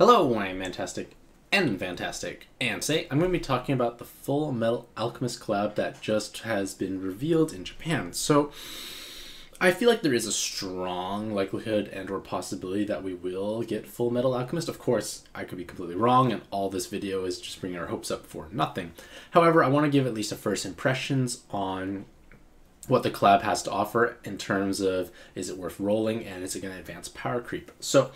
Hello, I'm Mantastic and Fantastic, and today I'm going to be talking about the Full Metal Alchemist collab that just has been revealed in Japan. So, I feel like there is a strong likelihood and or possibility that we will get Full Metal Alchemist. Of course, I could be completely wrong, and all this video is just bringing our hopes up for nothing. However, I want to give at least a first impressions on what the collab has to offer in terms of is it worth rolling and is it going to advance power creep. So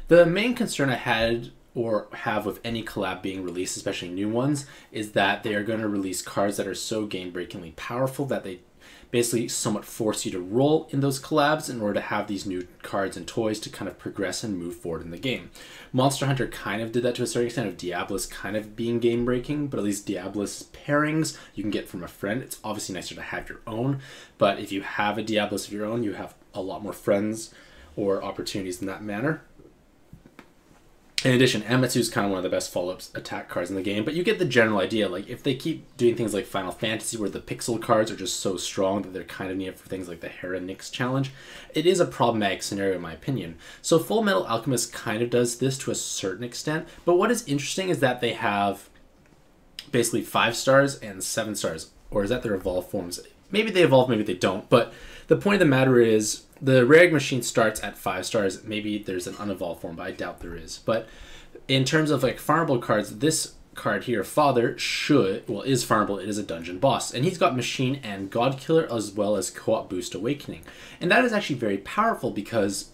the main concern I had or have with any collab being released, especially new ones, is that they are going to release cards that are so game-breakingly powerful that they basically somewhat force you to roll in those collabs in order to have these new cards and toys to kind of progress and move forward in the game. Monster Hunter kind of did that to a certain extent, of Diablos kind of being game breaking, but at least Diablos pairings you can get from a friend. It's obviously nicer to have your own, but if you have a Diablos of your own, you have a lot more friends or opportunities in that manner. In addition, Amatsu is kind of one of the best follow-ups attack cards in the game, but you get the general idea. Like, if they keep doing things like Final Fantasy, where the pixel cards are just so strong that they're kind of needed for things like the Hera Nyx challenge, it is a problematic scenario in my opinion. So Full Metal Alchemist kind of does this to a certain extent, but what is interesting is that they have basically 5 stars and 7 stars, or is that their evolved forms? Maybe they evolve, maybe they don't, but the point of the matter is the rare machine starts at 5 stars. Maybe there's an unevolved form, but I doubt there is. But in terms of like farmable cards, this card here, Father, is farmable. It is a dungeon boss, and he's got machine and god killer as well as co-op boost awakening, and that is actually very powerful because,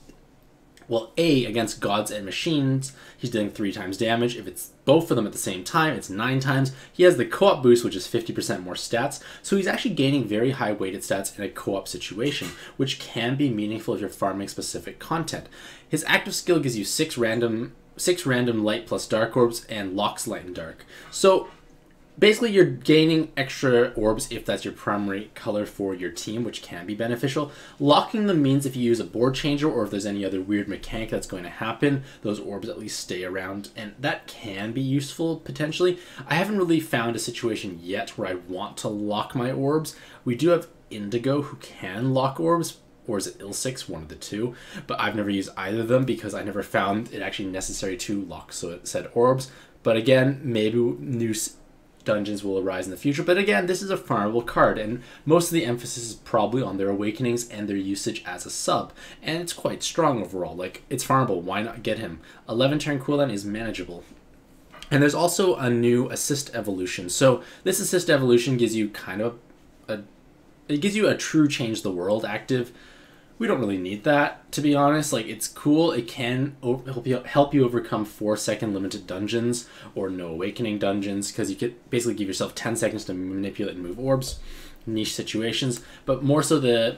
well, against gods and machines, he's dealing 3 times damage. If it's both of them at the same time, it's 9 times. He has the co-op boost, which is 50% more stats. So he's actually gaining very high weighted stats in a co-op situation, which can be meaningful if you're farming specific content. His active skill gives you 6 random light plus dark orbs and locks light and dark. So basically, you're gaining extra orbs if that's your primary color for your team, which can be beneficial. Locking them means if you use a board changer or if there's any other weird mechanic that's going to happen, those orbs at least stay around, and that can be useful potentially. I haven't really found a situation yet where I want to lock my orbs. We do have Indigo who can lock orbs, or is it Ilsix, one of the two, but I've never used either of them because I never found it actually necessary to lock said orbs. But again, maybe new dungeons will arise in the future, but again, this is a farmable card, and most of the emphasis is probably on their awakenings and their usage as a sub, and it's quite strong overall. Like, it's farmable, why not get him? 11 turn cooldown is manageable. And there's also a new assist evolution. So this assist evolution gives you kind of it gives you a true change the world active. We don't really need that, to be honest. Like, it's cool. It can help you overcome 4-second limited dungeons or no awakening dungeons, because you could basically give yourself 10 seconds to manipulate and move orbs, niche situations. But more so, the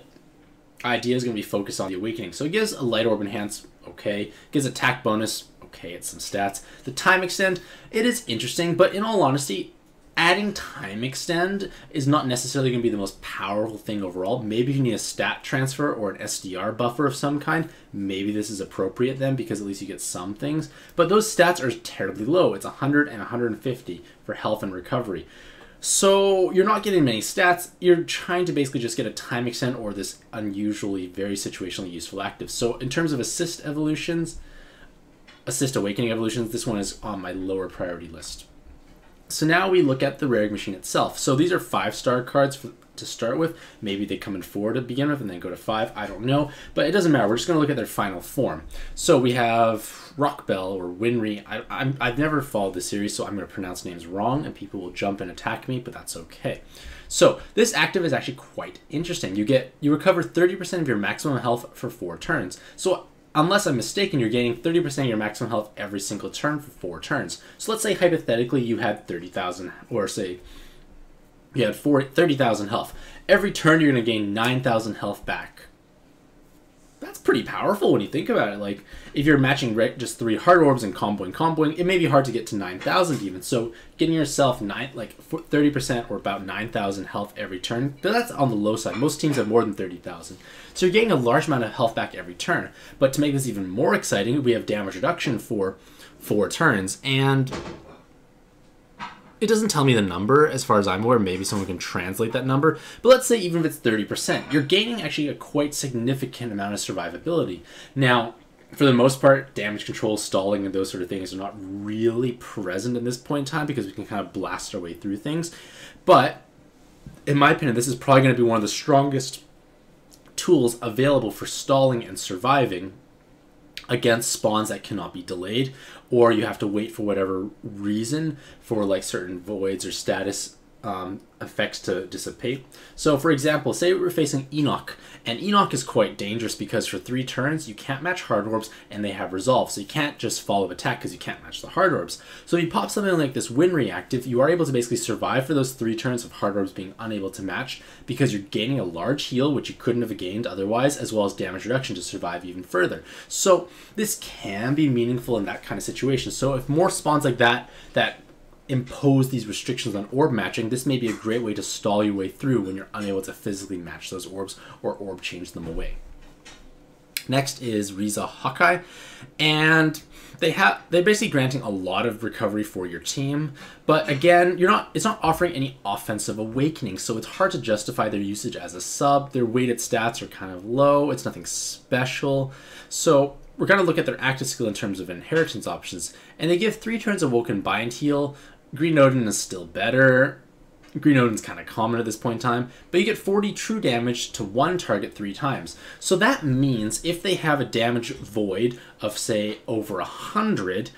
idea is going to be focused on the awakening. So it gives a light orb enhance, okay. It gives attack bonus, okay, it's some stats. The time extend, it is interesting, but in all honesty, adding time extend is not necessarily going to be the most powerful thing overall. Maybe if you need a stat transfer or an SDR buffer of some kind, maybe this is appropriate then, because at least you get some things. But those stats are terribly low. It's 100 and 150 for health and recovery. So you're not getting many stats. You're trying to basically just get a time extend or this unusually very situationally useful active. So in terms of assist awakening evolutions, this one is on my lower priority list. So now we look at the rare machine itself. So these are 5-star cards to start with. Maybe they come in 4 to begin with and then go to 5. I don't know, but it doesn't matter. We're just going to look at their final form. So we have Rockbell or Winry. I've never followed the series, so I'm going to pronounce names wrong, and people will jump and attack me, but that's okay. So this active is actually quite interesting. You recover 30% of your maximum health for 4 turns. So unless I'm mistaken, you're gaining 30% of your maximum health every single turn for 4 turns. So let's say hypothetically you had 30,000, or say you had 30,000 health. Every turn you're going to gain 9,000 health back. That's pretty powerful when you think about it. Like, if you're matching just 3 hard orbs and comboing, it may be hard to get to 9,000 even. So getting yourself 30% or about 9,000 health every turn, that's on the low side. Most teams have more than 30,000. So you're getting a large amount of health back every turn. But to make this even more exciting, we have damage reduction for 4 turns, and it doesn't tell me the number as far as I'm aware. Maybe someone can translate that number. But let's say even if it's 30%, you're gaining actually a quite significant amount of survivability. Now, For the most part, damage control, stalling, and those sort of things are not really present in this point in time because we can kind of blast our way through things. But in my opinion, this is probably going to be one of the strongest tools available for stalling and surviving against spawns that cannot be delayed, or you have to wait for whatever reason for like certain voids or status effects to dissipate. So for example, say we're facing Enoch, and Enoch is quite dangerous because for 3 turns you can't match hard orbs and they have resolve, so you can't just follow attack because you can't match the hard orbs. So if you pop something like this Wind Reactive, you are able to basically survive for those 3 turns of hard orbs being unable to match because you're gaining a large heal which you couldn't have gained otherwise, as well as damage reduction to survive even further. So this can be meaningful in that kind of situation. So if more spawns like that impose these restrictions on orb matching, this may be a great way to stall your way through when you're unable to physically match those orbs or orb change them away. Next is Rize Hawkeye, and they're basically granting a lot of recovery for your team, but again, it's not offering any offensive awakening, so it's hard to justify their usage as a sub. Their weighted stats are kind of low, it's nothing special, so we're going to look at their active skill in terms of inheritance options, and they give 3 turns Awoken Bind Heal. Green Odin is still better. Green Odin's kind of common at this point in time, but you get 40 true damage to one target 3 times. So that means if they have a damage void of, say, over 100,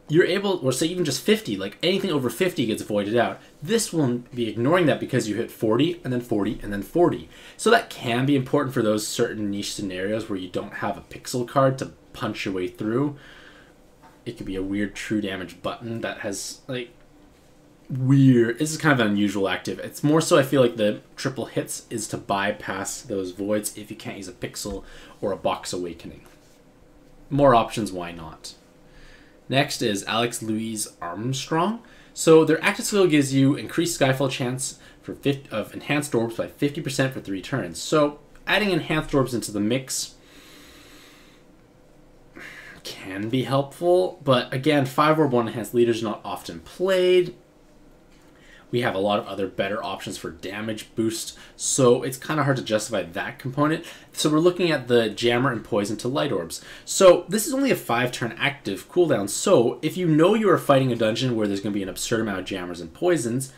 you're able, or say even just 50, like anything over 50 gets voided out. This will be ignoring that because you hit 40, and then 40, and then 40. So that can be important for those certain niche scenarios where you don't have a pixel card to punch your way through. It could be a weird true damage button that has, like, weird, this is kind of an unusual active. It's more so I feel like the triple hits is to bypass those voids if you can't use a pixel or a box awakening. More options, why not? Next is Alex Louise Armstrong. So their active skill gives you increased Skyfall chance of enhanced orbs by 50% for 3 turns. So adding enhanced orbs into the mix can be helpful, but again, 5 orb 1 enhanced leader is not often played. We have a lot of other better options for damage boost, so it's kind of hard to justify that component. So we're looking at the Jammer and Poison to Light Orbs. So this is only a 5-turn active cooldown, so if you know you are fighting a dungeon where there's going to be an absurd amount of Jammers and Poisons,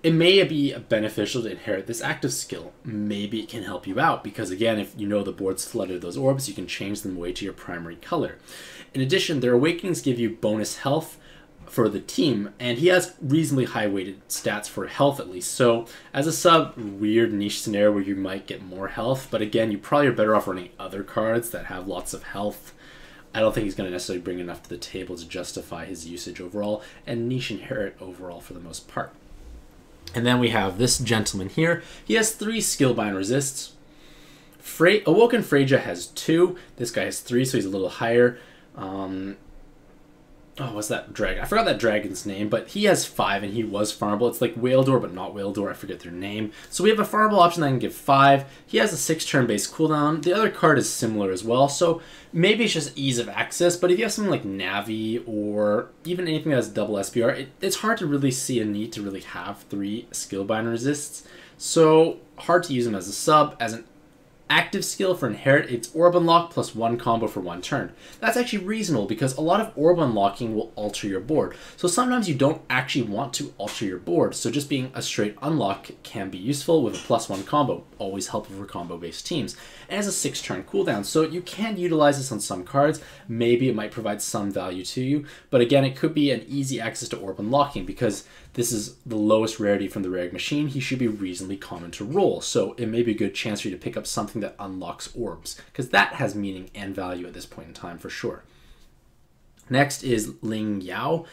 it may be beneficial to inherit this active skill. Maybe it can help you out, because again, if you know the board's flooded with those orbs, you can change them away to your primary color. In addition, their Awakenings give you bonus health for the team, and he has reasonably high weighted stats for health at least. So as a sub, weird niche scenario where you might get more health, but again, you probably are better off running other cards that have lots of health. I don't think he's going to necessarily bring enough to the table to justify his usage overall, and niche inherit overall for the most part. And then we have this gentleman here. He has 3 Skillbind resists. Awoken Freja has 2. This guy has 3, so he's a little higher. Oh, what's that dragon? I forgot that dragon's name, but he has 5 and he was farmable. It's like Whaledor, but not Whaledor. I forget their name. So we have a farmable option that can give 5. He has a 6-turn base cooldown. The other card is similar as well, so maybe it's just ease of access, but if you have something like Navi or even anything that has double SPR, it's hard to really see a need to really have 3 Skillbind resists. So hard to use them as a sub. As an active skill for Inherit, it's Orb Unlock plus 1 combo for 1 turn. That's actually reasonable because a lot of Orb Unlocking will alter your board. So sometimes you don't actually want to alter your board, so just being a straight unlock can be useful with a plus 1 combo. Always helpful for combo-based teams. And it has a 6-turn cooldown, so you can utilize this on some cards. Maybe it might provide some value to you, but again, it could be an easy access to Orb Unlocking because this is the lowest rarity from the Rare Machine. He should be reasonably common to roll, so it may be a good chance for you to pick up something that unlocks orbs, because that has meaning and value at this point in time for sure. Next is Lingchow,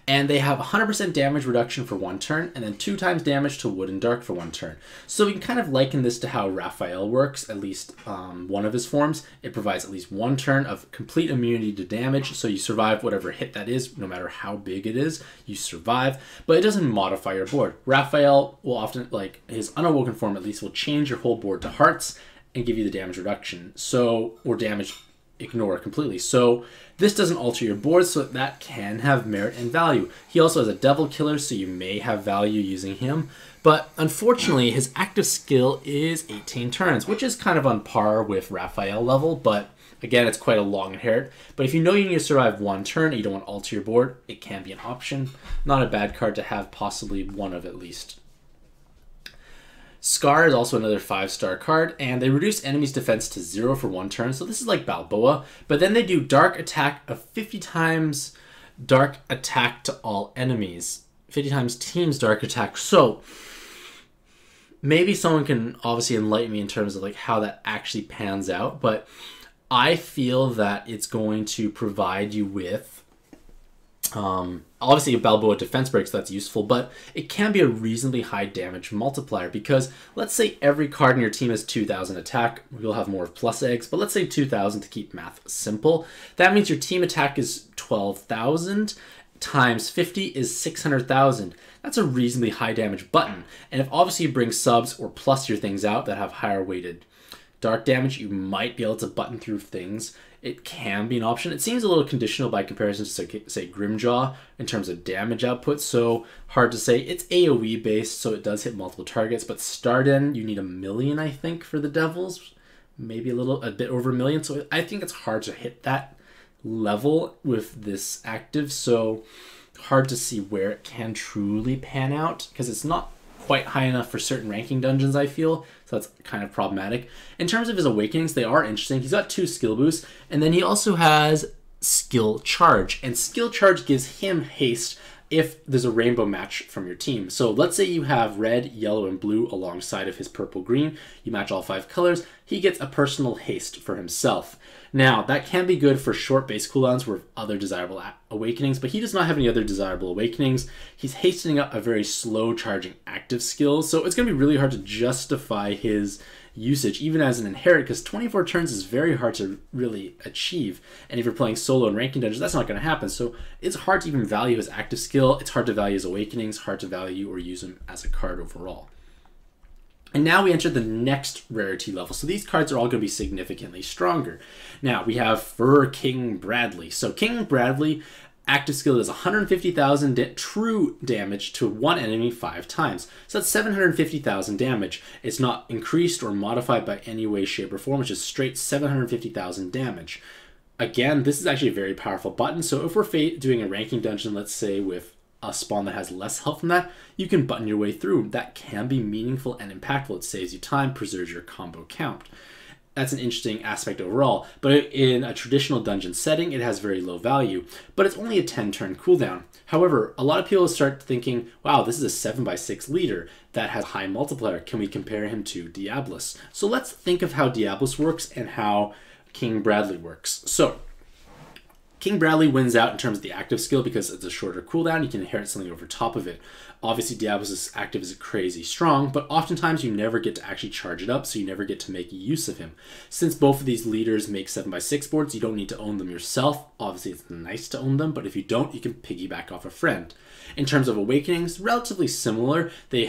and they have 100% damage reduction for 1 turn, and then 2 times damage to Wood and Dark for 1 turn. So we can kind of liken this to how Raphael works, at least one of his forms. It provides at least 1 turn of complete immunity to damage, so you survive whatever hit that is, no matter how big it is, you survive, but it doesn't modify your board. Raphael will often, like his unawoken form at least, will change your whole board to hearts and give you the damage reduction, so, or damage ignore completely. So this doesn't alter your board, so that can have merit and value. He also has a Devil Killer, so you may have value using him, but unfortunately his active skill is 18 turns, which is kind of on par with Raphael level, but Again, it's quite a long inherit, but if you know you need to survive one turn and you don't want to alter your board, it can be an option. Not a bad card to have, possibly one of at least. Scar is also another 5-star card, and they reduce enemies' defense to 0 for 1 turn, so this is like Balboa, but then they do dark attack of 50 times dark attack to all enemies. 50 times team's dark attack, so maybe someone can obviously enlighten me in terms of like how that actually pans out, but I feel that it's going to provide you with obviously a Balboa defense break, so that's useful, but it can be a reasonably high damage multiplier because let's say every card in your team has 2,000 attack. You'll have more plus eggs, but let's say 2,000 to keep math simple. That means your team attack is 12,000 times 50 is 600,000. That's a reasonably high damage button. And if obviously you bring subs or plus your things out that have higher weighted dark damage, you might be able to button through things. It can be an option. It seems a little conditional by comparison to, say, Grimjaw in terms of damage output, so hard to say. It's AoE based, so it does hit multiple targets, but start in, you need 1 million, I think, for the Devils. Maybe a bit over 1 million, so I think it's hard to hit that level with this active, so hard to see where it can truly pan out, because it's not quite high enough for certain ranking dungeons, I feel, so that's kind of problematic. In terms of his awakenings, they are interesting. He's got 2 skill boosts, and then he also has skill charge, and skill charge gives him haste if there's a rainbow match from your team. So let's say you have red, yellow, and blue alongside of his purple, green. You match all 5 colors. He gets a personal haste for himself. Now, that can be good for short base cooldowns with other desirable awakenings, but he does not have any other desirable awakenings. He's hastening up a very slow charging active skill, so it's going to be really hard to justify his usage, even as an inherit, because 24 turns is very hard to really achieve. And if you're playing solo and ranking dungeons, that's not going to happen. So it's hard to even value his active skill. It's hard to value his awakenings, hard to value or use him as a card overall. And now we enter the next rarity level. So these cards are all going to be significantly stronger. Now we have for King Bradley. So King Bradley, active skill is 150,000 true damage to one enemy 5 times. So that's 750,000 damage. It's not increased or modified by any way, shape, or form, which is straight 750,000 damage. Again, this is actually a very powerful button. So if we're doing a ranking dungeon, let's say with a spawn that has less health than that, you can button your way through. That can be meaningful and impactful. It saves you time, preserves your combo count. That's an interesting aspect overall, but in a traditional dungeon setting, it has very low value, but it's only a 10-turn cooldown. However, a lot of people start thinking, wow, this is a 7x6 leader that has high multiplier. Can we compare him to Diablos? So let's think of how Diablos works and how King Bradley works. So King Bradley wins out in terms of the active skill because it's a shorter cooldown. You can inherit something over top of it. Obviously, Diablos' active is crazy strong, but oftentimes you never get to actually charge it up, so you never get to make use of him. Since both of these leaders make 7x6 boards, you don't need to own them yourself. Obviously, it's nice to own them, but if you don't, you can piggyback off a friend. In terms of awakenings, relatively similar. They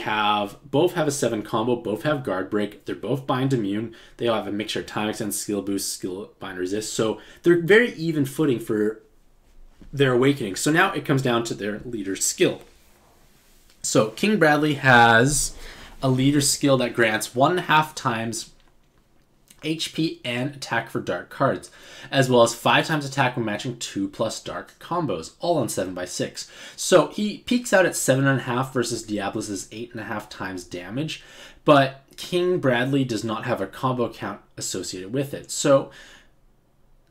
both have a 7 combo, both have guard break, they're both bind immune, they all have a mixture of time extend, skill boost, skill bind resist, so they're very even footing for their awakening. So now it comes down to their leader's skill. So King Bradley has a leader's skill that grants 1.5 times HP and attack for dark cards, as well as 5 times attack when matching 2+ dark combos, all on 7x6. So he peaks out at 7.5 versus Diablos' 8.5 times damage, but King Bradley does not have a combo count associated with it. So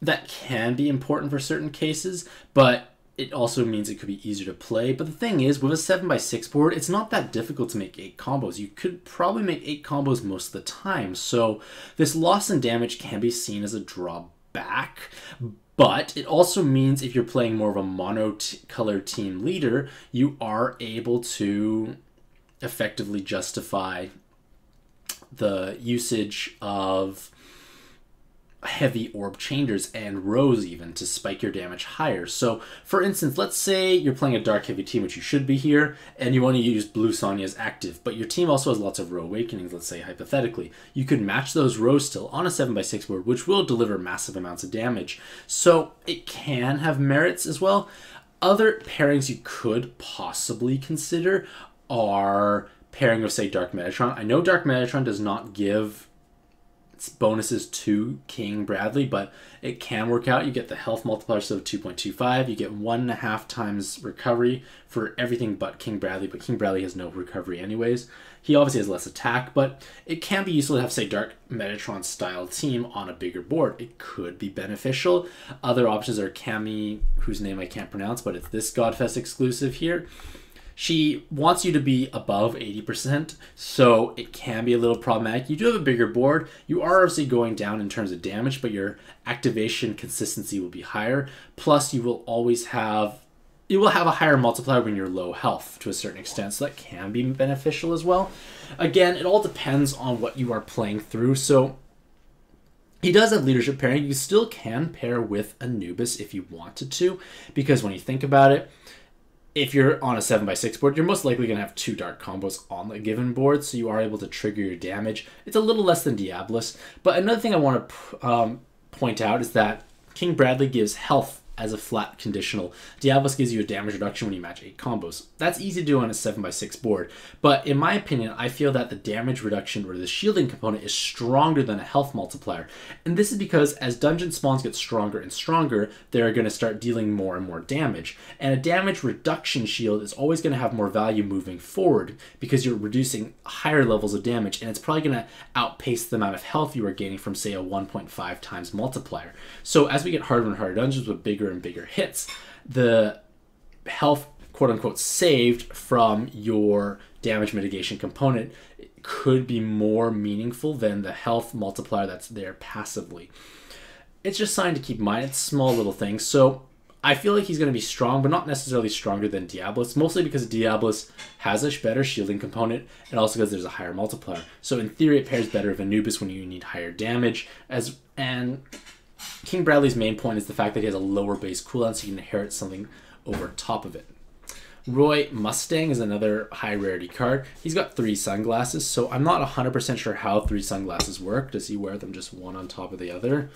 that can be important for certain cases, but it also means it could be easier to play. But the thing is, with a 7x6 board, it's not that difficult to make 8 combos. You could probably make 8 combos most of the time. So this loss in damage can be seen as a drawback. But it also means if you're playing more of a mono-color team leader, you are able to effectively justify the usage of heavy orb changers and rows even to spike your damage higher. So for instance, let's say you're playing a dark heavy team, which you should be here, and you want to use Blue Sonya as active, but your team also has lots of row awakenings, let's say hypothetically. You could match those rows still on a 7x6 board, which will deliver massive amounts of damage. So it can have merits as well. Other pairings you could possibly consider are pairing with, say, Dark Metatron. I know Dark Metatron does not give bonuses to King Bradley, but it can work out. You get the health multiplier, so 2.25. You get 1.5 times recovery for everything but King Bradley, but King Bradley has no recovery anyways. He obviously has less attack, but it can be useful to have, say, Dark Metatron style team on a bigger board. It could be beneficial. Other options are Cammy, whose name I can't pronounce, but it's this Godfest exclusive here. She wants you to be above 80%, so it can be a little problematic. You do have a bigger board. You are obviously going down in terms of damage, but your activation consistency will be higher. Plus, you will have a higher multiplier when you're low health to a certain extent, so that can be beneficial as well. Again, it all depends on what you are playing through. So he does have leadership pairing. You still can pair with Anubis if you wanted to, because when you think about it, if you're on a 7x6 board, you're most likely going to have 2 dark combos on the given board, so you are able to trigger your damage. It's a little less than Diabolus, but another thing I want to point out is that King Bradley gives health as a flat conditional. Diabolus gives you a damage reduction when you match 8 combos. That's easy to do on a 7x6 board, but in my opinion, I feel that the damage reduction or the shielding component is stronger than a health multiplier. And this is because as dungeon spawns get stronger and stronger, they're going to start dealing more and more damage. And a damage reduction shield is always going to have more value moving forward because you're reducing higher levels of damage, and it's probably going to outpace the amount of health you are gaining from, say, a 1.5 times multiplier. So as we get harder and harder dungeons with bigger and bigger hits, the health quote-unquote saved from your damage mitigation component could be more meaningful than the health multiplier that's there passively. It's just something to keep in mind. It's small little things. So I feel like he's going to be strong, but not necessarily stronger than Diabolus, mostly because Diabolus has a better shielding component and also because there's a higher multiplier. So in theory, it pairs better with Anubis when you need higher damage. And King Bradley's main point is the fact that he has a lower base cooldown, so you can inherit something over top of it. Roy Mustang is another high rarity card. He's got 3 sunglasses, so I'm not 100% sure how 3 sunglasses work. Does he wear them just one on top of the other?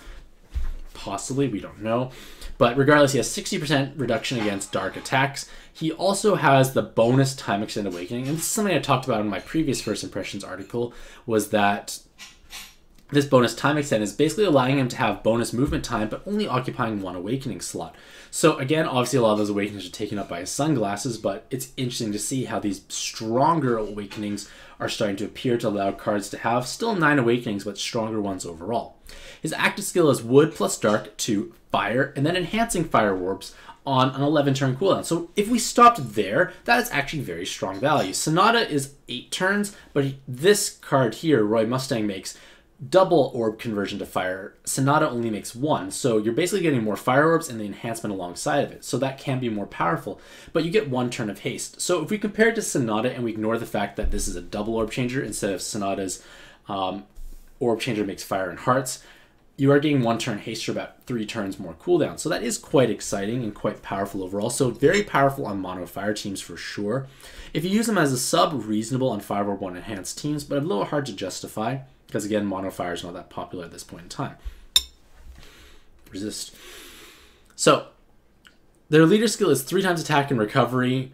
Possibly, we don't know. But regardless, he has 60% reduction against dark attacks. He also has the bonus time extend awakening, and this is something I talked about in my previous first impressions article, was that this bonus time extend is basically allowing him to have bonus movement time, but only occupying 1 awakening slot. So again, obviously a lot of those awakenings are taken up by his sunglasses, but it's interesting to see how these stronger awakenings are starting to appear to allow cards to have still 9 awakenings, but stronger ones overall. His active skill is wood plus dark to fire, and then enhancing fire warps on an 11-turn cooldown. So if we stopped there, that is actually very strong value. Sonata is 8 turns, but this card here, Roy Mustang, makes double orb conversion to fire. Sonata only makes 1, so you're basically getting more fire orbs and the enhancement alongside of it, so that can be more powerful, but you get 1 turn of haste. So if we compare it to Sonata and we ignore the fact that this is a double orb changer instead of Sonata's orb changer makes fire and hearts, you are getting 1 turn haste for about 3 turns more cooldown. So that is quite exciting and quite powerful overall. So very powerful on mono fire teams for sure. If you use them as a sub, reasonable on 5/1 enhanced teams, but a little hard to justify because again, mono fire is not that popular at this point in time. Resist. So their leader skill is 3 times attack and recovery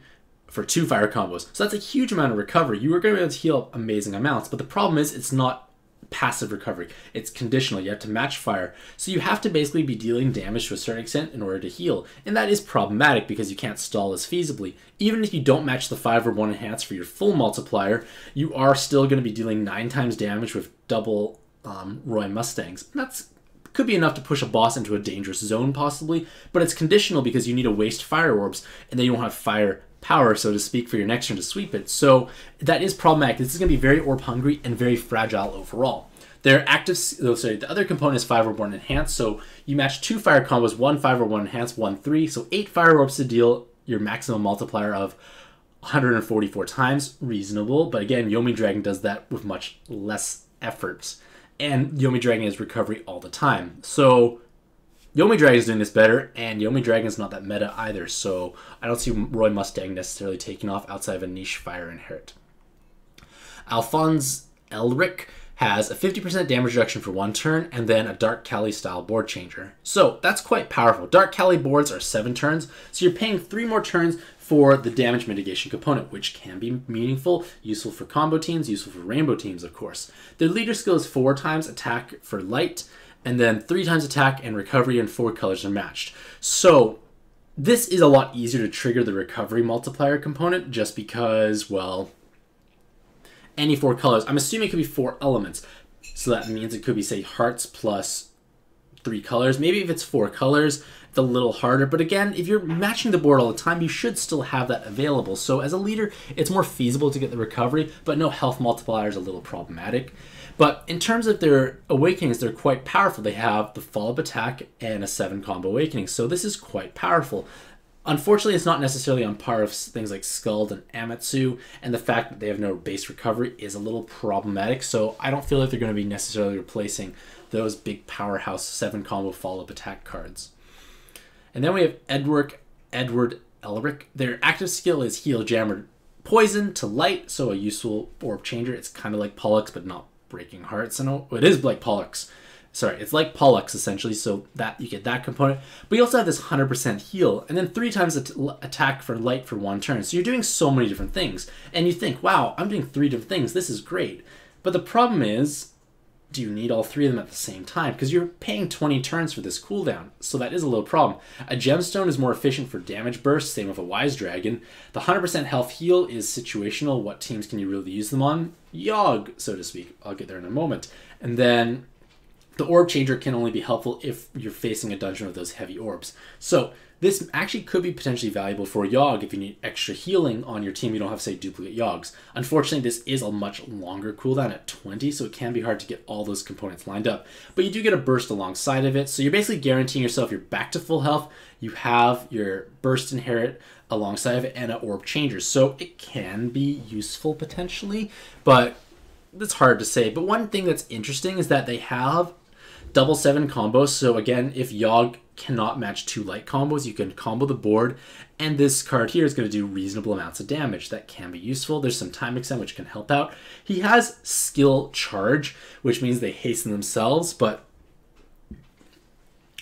for 2 fire combos. So that's a huge amount of recovery. You are going to be able to heal amazing amounts, but the problem is it's not passive recovery. It's conditional. You have to match fire. So you have to basically be dealing damage to a certain extent in order to heal. And that is problematic because you can't stall as feasibly. Even if you don't match the 5/1 enhance for your full multiplier, you are still going to be dealing 9 times damage with double Roy Mustangs. And that's could be enough to push a boss into a dangerous zone possibly, but it's conditional because you need to waste fire orbs and then you don't have fire power, so to speak, for your next turn to sweep it. So that is problematic. This is going to be very orb hungry and very fragile overall. Their active, the other component is 5/1 enhance, so you match 2 fire combos, 1 5/1 enhance, 1 3, so 8 fire orbs to deal your maximum multiplier of 144 times. Reasonable, but again, Yomi Dragon does that with much less efforts, and Yomi Dragon is recovery all the time. So Yomi Dragon is doing this better, and Yomi Dragon is not that meta either, so I don't see Roy Mustang necessarily taking off outside of a niche fire inherit. Alphonse Elric has a 50% damage reduction for 1 turn, and then a Dark Kali style board changer. So that's quite powerful. Dark Kali boards are 7 turns, so you're paying 3 more turns for the damage mitigation component, which can be meaningful, useful for combo teams, useful for rainbow teams, of course. Their leader skill is 4 times attack for light, and then 3 times attack and recovery, and 4 colors are matched. So this is a lot easier to trigger the recovery multiplier component just because, well, any 4 colors. I'm assuming it could be 4 elements. So that means it could be, say, hearts plus 3 colors. Maybe if it's 4 colors, it's a little harder. But again, if you're matching the board all the time, you should still have that available. So as a leader, it's more feasible to get the recovery, but no health multiplier is a little problematic. But in terms of their awakenings, they're quite powerful. They have the follow-up attack and a 7 combo awakening. So this is quite powerful. Unfortunately, it's not necessarily on par with things like Skuld and Amatsu, and the fact that they have no base recovery is a little problematic, so I don't feel like they're going to be necessarily replacing those big powerhouse 7 combo follow-up attack cards. And then we have Edward Elric. Their active skill is Heal, Jammer, Poison to Light, so a useful orb changer. It's kind of like Pollux, but not Breaking Hearts. I know it is like Pollux. Sorry, it's like Pollux essentially, so that you get that component. But you also have this 100% heal, and then 3 times attack for light for 1 turn. So you're doing so many different things. And you think, wow, I'm doing 3 different things. This is great. But the problem is, do you need all 3 of them at the same time? Because you're paying 20 turns for this cooldown, so that is a little problem. A gemstone is more efficient for damage burst, same with a wise dragon. The 100% health heal is situational. What teams can you really use them on? Yogg, so to speak. I'll get there in a moment. And then the orb changer can only be helpful if you're facing a dungeon with those heavy orbs. So this actually could be potentially valuable for Yogg if you need extra healing on your team. You don't have, say, duplicate Yoggs. Unfortunately, this is a much longer cooldown at 20, so it can be hard to get all those components lined up. But you do get a burst alongside of it, so you're basically guaranteeing yourself you're back to full health. You have your burst inherit alongside of it and an orb changer. So it can be useful potentially, but it's hard to say. But one thing that's interesting is that they have double 7 combos. So again, if Yogg cannot match 2 light combos, you can combo the board, and this card here is going to do reasonable amounts of damage. That can be useful. There's some time extend which can help out. He has skill charge, which means they hasten themselves, but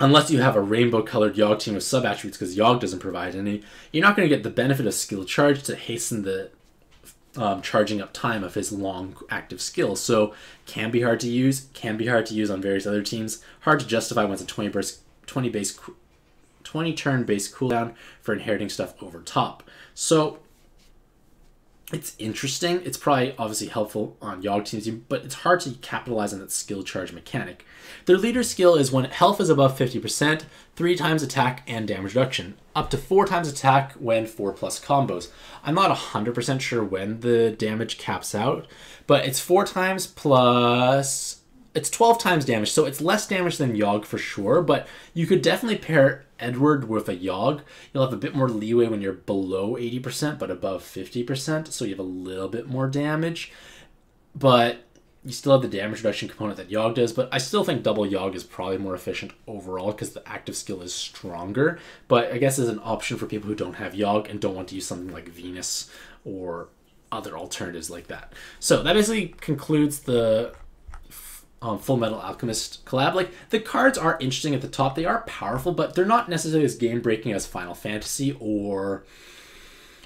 unless you have a rainbow colored Yogg team with sub attributes, because Yogg doesn't provide any, you're not going to get the benefit of skill charge to hasten the charging up time of his long active skill. So can be hard to use, on various other teams. Hard to justify when it's a 20 turn base cooldown for inheriting stuff over top. So it's interesting. It's probably obviously helpful on Yogg teams, but it's hard to capitalize on that skill charge mechanic. Their leader skill is when health is above 50%, 3 times attack and damage reduction, up to 4 times attack when 4+ combos. I'm not 100% sure when the damage caps out, but it's 4 times plus... It's 12 times damage, so it's less damage than Yogg for sure, but you could definitely pair Edward with a Yogg. You'll have a bit more leeway when you're below 80%, but above 50%, so you have a little bit more damage. But you still have the damage reduction component that Yogg does, but I still think double Yogg is probably more efficient overall because the active skill is stronger. But I guess as an option for people who don't have Yogg and don't want to use something like Venus or other alternatives like that. So that basically concludes the Full Metal Alchemist collab. Like, the cards are interesting at the top. They are powerful, but they're not necessarily as game-breaking as Final Fantasy or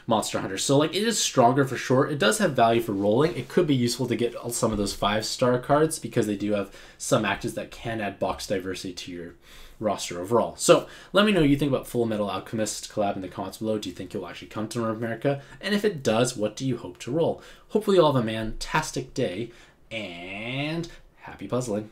Monster Hunter. So, like, it is stronger for sure. It does have value for rolling. It could be useful to get some of those 5-star cards because they do have some actives that can add box diversity to your roster overall. So, let me know what you think about Full Metal Alchemist collab in the comments below. Do you think you'll actually come to North America? And if it does, what do you hope to roll? Hopefully you'll have a fantastic day, and happy puzzling.